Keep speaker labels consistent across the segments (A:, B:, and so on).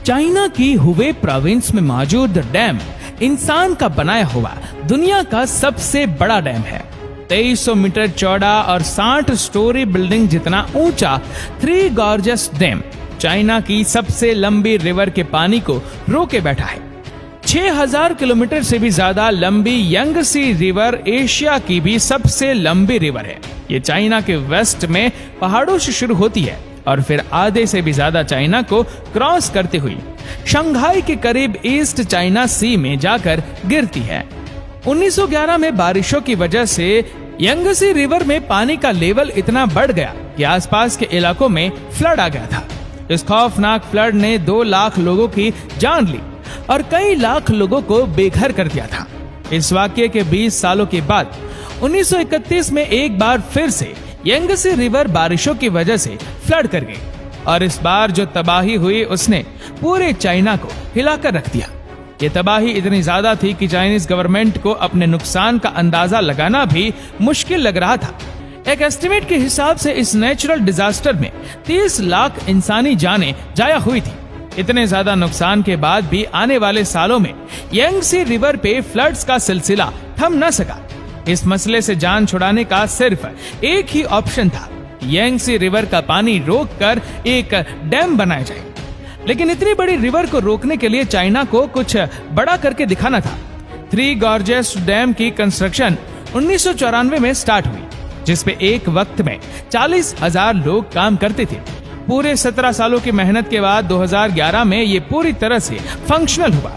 A: China की Hubei province में मौजूद डैम इंसान का बनाया हुआ दुनिया का सबसे बड़ा डैम है। 2300 मीटर चौड़ा और 60 स्टोरी बिल्डिंग जितना ऊंचा थ्री गॉर्जस डैम चाइना की सबसे लंबी रिवर के पानी को रोके बैठा है। 6000 किलोमीटर से भी ज्यादा लंबी यांगसी रिवर एशिया की भी सबसे लंबी रिवर है। ये चाइना के वेस्ट में पहाड़ों से शुरू होती है और फिर आधे से भी ज्यादा चाइना को क्रॉस करते हुए शंघाई के करीब ईस्ट चाइना सी में जाकर गिरती है। 1911 में बारिशों की वजह से यांगसी रिवर में पानी का लेवल इतना बढ़ गया कि आसपास के इलाकों में फ्लड आ गया था। इस खौफनाक फ्लड ने 2 लाख लोगों की जान ली और कई लाख लोगों को बेघर कर दिया था। इस वाकये के 20 सालों के बाद 1931 में एक बार फिर से यांगसी रिवर बारिशों की वजह से फ्लड कर गई और इस बार जो तबाही हुई उसने पूरे चाइना को हिलाकर रख दिया। ये तबाही इतनी ज्यादा थी कि चाइनीज गवर्नमेंट को अपने नुकसान का अंदाजा लगाना भी मुश्किल लग रहा था। एक एस्टिमेट के हिसाब से इस नेचुरल डिजास्टर में 30 लाख इंसानी जानें जाया हुई थी। इतने ज्यादा नुकसान के बाद भी आने वाले सालों में यांगसी रिवर पे फ्लड्स का सिलसिला थम न सका। इस मसले से जान छुड़ाने का सिर्फ एक ही ऑप्शन था, यांगसी रिवर का पानी रोककर एक डैम बनाया जाए। लेकिन इतनी बड़ी रिवर को रोकने के लिए चाइना को कुछ बड़ा करके दिखाना था। थ्री गॉर्जस डैम की कंस्ट्रक्शन 1994 में स्टार्ट हुई, जिसपे एक वक्त में 40,000 लोग काम करते थे। पूरे 17 सालों की मेहनत के बाद 2011 में ये पूरी तरह से फंक्शनल हुआ।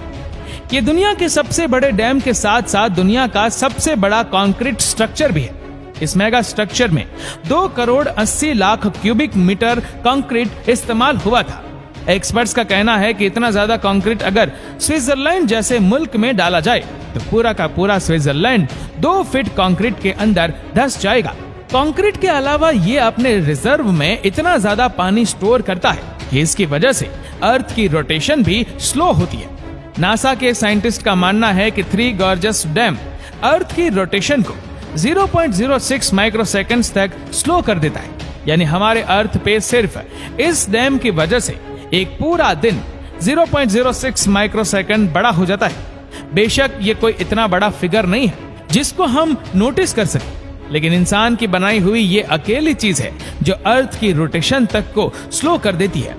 A: ये दुनिया के सबसे बड़े डैम के साथ साथ दुनिया का सबसे बड़ा कंक्रीट स्ट्रक्चर भी है। इस मेगा स्ट्रक्चर में 2 crore 80 lakh cubic metre concrete इस्तेमाल हुआ था। एक्सपर्ट्स का कहना है कि इतना ज्यादा कंक्रीट अगर स्विट्जरलैंड जैसे मुल्क में डाला जाए तो पूरा का पूरा स्विट्जरलैंड 2 फीट कंक्रीट के अंदर धंस जाएगा। कंक्रीट के अलावा ये अपने रिजर्व में इतना ज्यादा पानी स्टोर करता है कि इसकी वजह से अर्थ की रोटेशन भी स्लो होती है। नासा के साइंटिस्ट का मानना है कि थ्री गॉर्जस डैम अर्थ की रोटेशन को 0.06 माइक्रोसेकंड्स तक स्लो कर देता है। यानी हमारे अर्थ पे सिर्फ इस डैम की वजह से एक पूरा दिन 0.06 माइक्रोसेकंड बड़ा हो जाता है। बेशक ये कोई इतना बड़ा फिगर नहीं है जिसको हम नोटिस कर सकें, लेकिन इंसान की बनाई हुई ये अकेली चीज है जो अर्थ की रोटेशन तक को स्लो कर देती है।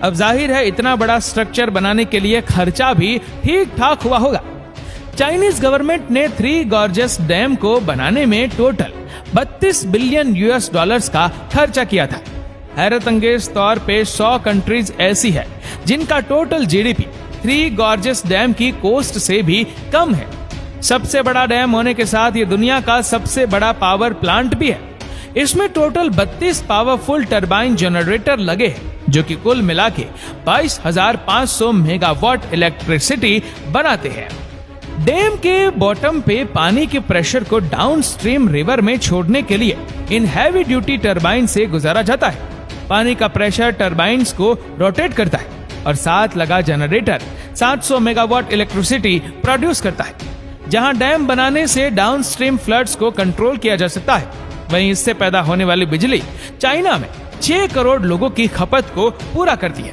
A: अब जाहिर है इतना बड़ा स्ट्रक्चर बनाने के लिए खर्चा भी ठीक ठाक हुआ होगा। चाइनीज गवर्नमेंट ने थ्री गॉर्जस डैम को बनाने में टोटल 32 बिलियन US डॉलर्स का खर्चा किया था। हैरत अंगेज तौर पे 100 कंट्रीज ऐसी है जिनका total GDP three gorgeous dam की कोस्ट से भी कम है। सबसे बड़ा डैम होने के साथ ये दुनिया का सबसे बड़ा पावर प्लांट भी है। इसमें टोटल 32 पावरफुल टरबाइन जनरेटर लगे हैं जो कि कुल मिला के 22,500 मेगावाट इलेक्ट्रिसिटी बनाते हैं। डैम के बॉटम पे पानी के प्रेशर को डाउनस्ट्रीम रिवर में छोड़ने के लिए इन हैवी ड्यूटी टरबाइन से गुजारा जाता है। पानी का प्रेशर टरबाइन्स को रोटेट करता है और साथ लगा जनरेटर 700 मेगावाट इलेक्ट्रिसिटी प्रोड्यूस करता है। जहां डैम बनाने से डाउनस्ट्रीम फ्लड्स को कंट्रोल किया जा सकता है, वहीं इससे पैदा होने वाली बिजली चाइना में 6 करोड़ लोगों की खपत को पूरा करती है।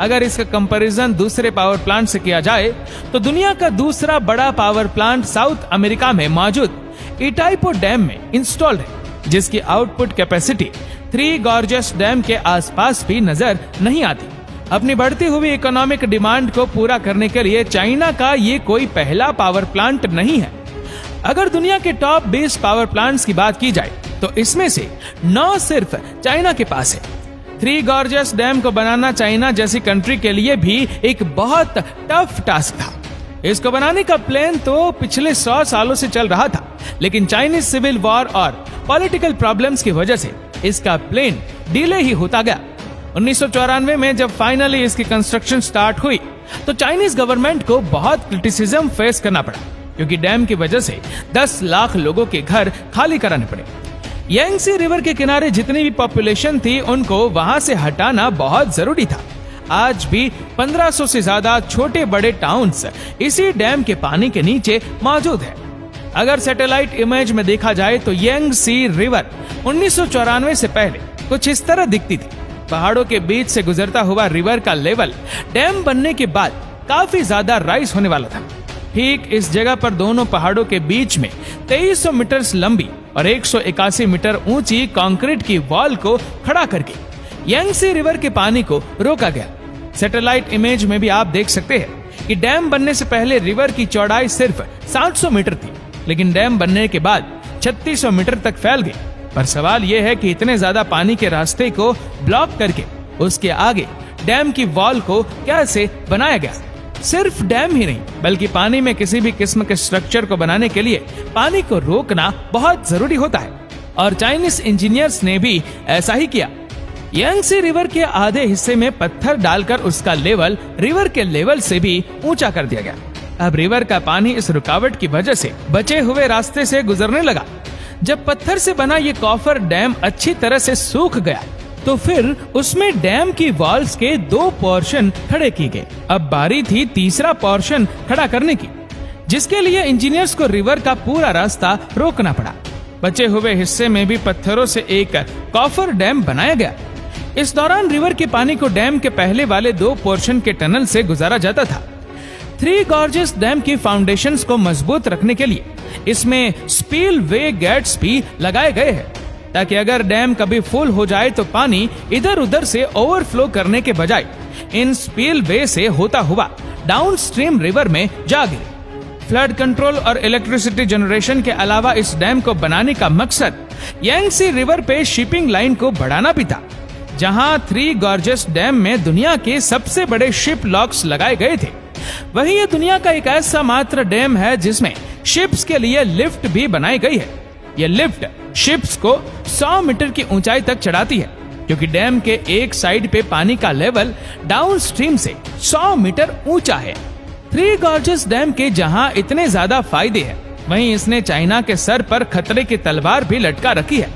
A: अगर इसका कंपैरिजन दूसरे पावर प्लांट से किया जाए तो दुनिया का दूसरा बड़ा पावर प्लांट साउथ अमेरिका में मौजूद इटाइपो डैम में इंस्टॉल्ड है, जिसकी output capacity three gorgeous dam के आसपास भी नजर नहीं आती। अपनी बढ़ती हुई इकोनॉमिक डिमांड को पूरा करने के लिए चाइना का ये कोई पहला पावर प्लांट नहीं है। अगर दुनिया के टॉप 20 पावर प्लांट्स की बात की जाए तो इसमें से 9 सिर्फ चाइना के पास है। थ्री गॉर्जस डैम को बनाना चाइना जैसी कंट्री के लिए भी एक बहुत टफ टास्क था। इसको बनाने का प्लान तो पिछले 100 सालों से चल रहा था, लेकिन चाइनीज सिविल वॉर और पॉलिटिकल प्रॉब्लम्स की वजह से इसका प्लान डिले ही होता गया। 1994 में जब फाइनली इसकी कंस्ट्रक्शन स्टार्ट हुई तो चाइनीज गवर्नमेंट को बहुत क्रिटिसिज्म फेस करना पड़ा, क्योंकि डैम की वजह से 10 लाख लोगों के घर खाली कराने पड़े। यांगसी रिवर के किनारे जितनी भी पॉपुलेशन थी उनको वहां से हटाना बहुत जरूरी था। आज भी 1500 से ज्यादा छोटे बड़े टाउन्स इसी डैम के पानी के नीचे मौजूद है। अगर सैटेलाइट इमेज में देखा जाए तो यांगसी रिवर 1994 से पहले कुछ इस तरह दिखती थी। पहाड़ों के बीच से गुजरता हुआ रिवर का लेवल डैम बनने के बाद काफी ज्यादा राइज होने वाला था। ठीक इस जगह पर दोनों पहाड़ों के बीच में 2300 मीटर लंबी और 181 मीटर ऊंची कंक्रीट की वॉल को खड़ा करके यांगसी रिवर के पानी को रोका गया। सैटेलाइट इमेज में भी आप देख सकते हैं कि डैम बनने से पहले रिवर की चौड़ाई सिर्फ 700 मीटर थी, लेकिन डैम बनने के बाद 3600 मीटर तक फैल गई। पर सवाल यह है कि इतने ज्यादा पानी के रास्ते को ब्लॉक करके उसके आगे डैम की वॉल को कैसे बनाया गया। सिर्फ डैम ही नहीं बल्कि पानी में किसी भी किस्म के स्ट्रक्चर को बनाने के लिए पानी को रोकना बहुत जरूरी होता है, और चाइनीज इंजीनियर्स ने भी ऐसा ही किया। यांगसी रिवर के आधे हिस्से में पत्थर डालकर उसका लेवल रिवर के लेवल से भी ऊंचा कर दिया गया। अब रिवर का पानी इस रुकावट की वजह से बचे हुए रास्ते से गुजरने लगा। जब पत्थर से बना ये कॉफर डैम अच्छी तरह से सूख गया तो फिर उसमें डैम की वॉल्स के 2 पोर्शन खड़े किए गए। अब बारी थी तीसरा पोर्शन खड़ा करने की, जिसके लिए इंजीनियर्स को रिवर का पूरा रास्ता रोकना पड़ा। बचे हुए हिस्से में भी पत्थरों से एक कॉफर डैम बनाया गया। इस दौरान रिवर के पानी को डैम के पहले वाले 2 पोर्शन के टनल से गुजारा जाता था। 3 गॉर्जेस डैम की फाउंडेशंस को मजबूत रखने के लिए इसमें स्पील वे गेट्स भी लगाए गए हैं, ताकि अगर डैम कभी फुल हो जाए तो पानी इधर उधर से ओवरफ्लो करने के बजाय इन स्पील वे से होता हुआ डाउनस्ट्रीम रिवर में जा गिरे। फ्लड कंट्रोल और इलेक्ट्रिसिटी जनरेशन के अलावा इस डैम को बनाने का मकसद यांगसी रिवर पे शिपिंग लाइन को बढ़ाना भी था। जहां 3 गॉर्जेस डैम में दुनिया के सबसे बड़े शिप लॉक्स लगाए गए थे, वहीं ये दुनिया का एक ऐसा मात्र डैम है जिसमें शिप्स के लिए लिफ्ट भी बनाई गई है। ये लिफ्ट शिप्स को 100 मीटर की ऊंचाई तक चढ़ाती है, क्योंकि डैम के एक साइड पे पानी का लेवल डाउनस्ट्रीम से 100 मीटर ऊंचा है। 3 गॉर्जेस डैम के जहां इतने ज्यादा फायदे हैं, वहीं इसने चाइना के सर पर खतरे की तलवार भी लटका रखी है।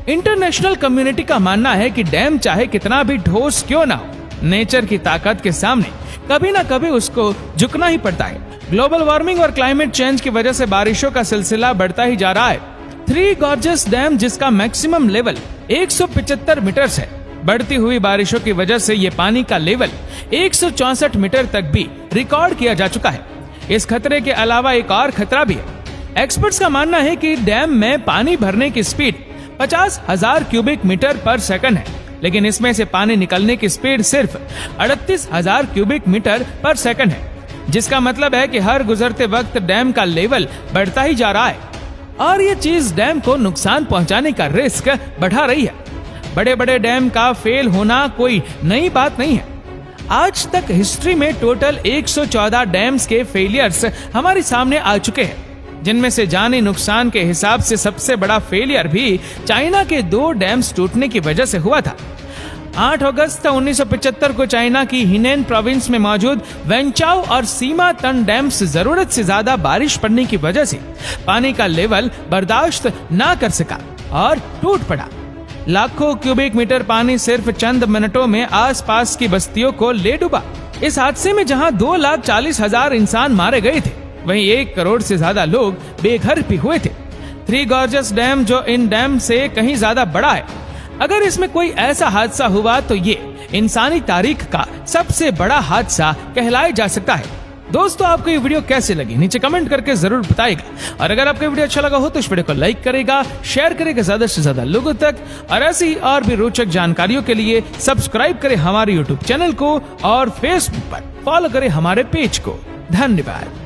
A: इंटरनेशनल कम्युनिटी का मानना है कि डैम चाहे कितना भी ठोस क्यों ना हो, नेचर की ताकत के सामने कभी ना कभी उसको झुकना ही पड़ता है। ग्लोबल वार्मिंग और क्लाइमेट चेंज की वजह से बारिशों का सिलसिला बढ़ता ही जा रहा है। 3 गॉर्जेस डैम, जिसका मैक्सिमम लेवल 175 मीटर है, बढ़ती हुई बारिशों की वजह से ये पानी का लेवल 164 मीटर तक भी रिकॉर्ड किया जा चुका है। इस खतरे के अलावा एक और खतरा भी है। एक्सपर्ट्स का मानना है कि डैम में पानी भरने की स्पीड 50,000 क्यूबिक मीटर पर सेकंड है, लेकिन इसमें से पानी निकलने की स्पीड सिर्फ 38,000 क्यूबिक मीटर पर सेकंड है, जिसका मतलब है कि हर गुजरते वक्त डैम का लेवल बढ़ता ही जा रहा है, और ये चीज डैम को नुकसान पहुंचाने का रिस्क बढ़ा रही है। बड़े बड़े डैम का फेल होना कोई नई बात नहीं है। आज तक हिस्ट्री में टोटल 114 डैम्स के फेलियर्स हमारे सामने आ चुके हैं, जिनमें से जानी नुकसान के हिसाब से सबसे बड़ा फेलियर भी चाइना के 2 डैम्स टूटने की वजह से हुआ था। 8 अगस्त 1975 को चाइना की हिनेन प्रोविंस में मौजूद वेंचाओ और सीमा तन डैम्स जरूरत से ज्यादा बारिश पड़ने की वजह से पानी का लेवल बर्दाश्त ना कर सका और टूट पड़ा। लाखों क्यूबिक मीटर पानी सिर्फ चंद मिनटों में आसपास की बस्तियों को ले डूबा। इस हादसे में जहां 2,40,000 इंसान मारे गए थे, वहीं 1 करोड़ से ज्यादा लोग बेघर भी हुए थे। 3 गॉर्जेस डैम, जो इन डैम से कहीं ज्यादा बड़ा है, अगर इसमें कोई ऐसा हादसा हुआ तो ये इंसानी तारीख का सबसे बड़ा हादसा कहलाया जा सकता है। दोस्तों, आपको ये वीडियो कैसे लगी नीचे कमेंट करके जरूर बताइएगा, और अगर आपको वीडियो अच्छा लगा हो तो इस वीडियो को लाइक करेगा, शेयर करेगा ज्यादा से ज्यादा लोगों तक, और ऐसी और भी रोचक जानकारियों के लिए सब्सक्राइब करें हमारे यूट्यूब चैनल को और फेसबुक पर फॉलो करें हमारे पेज को। धन्यवाद।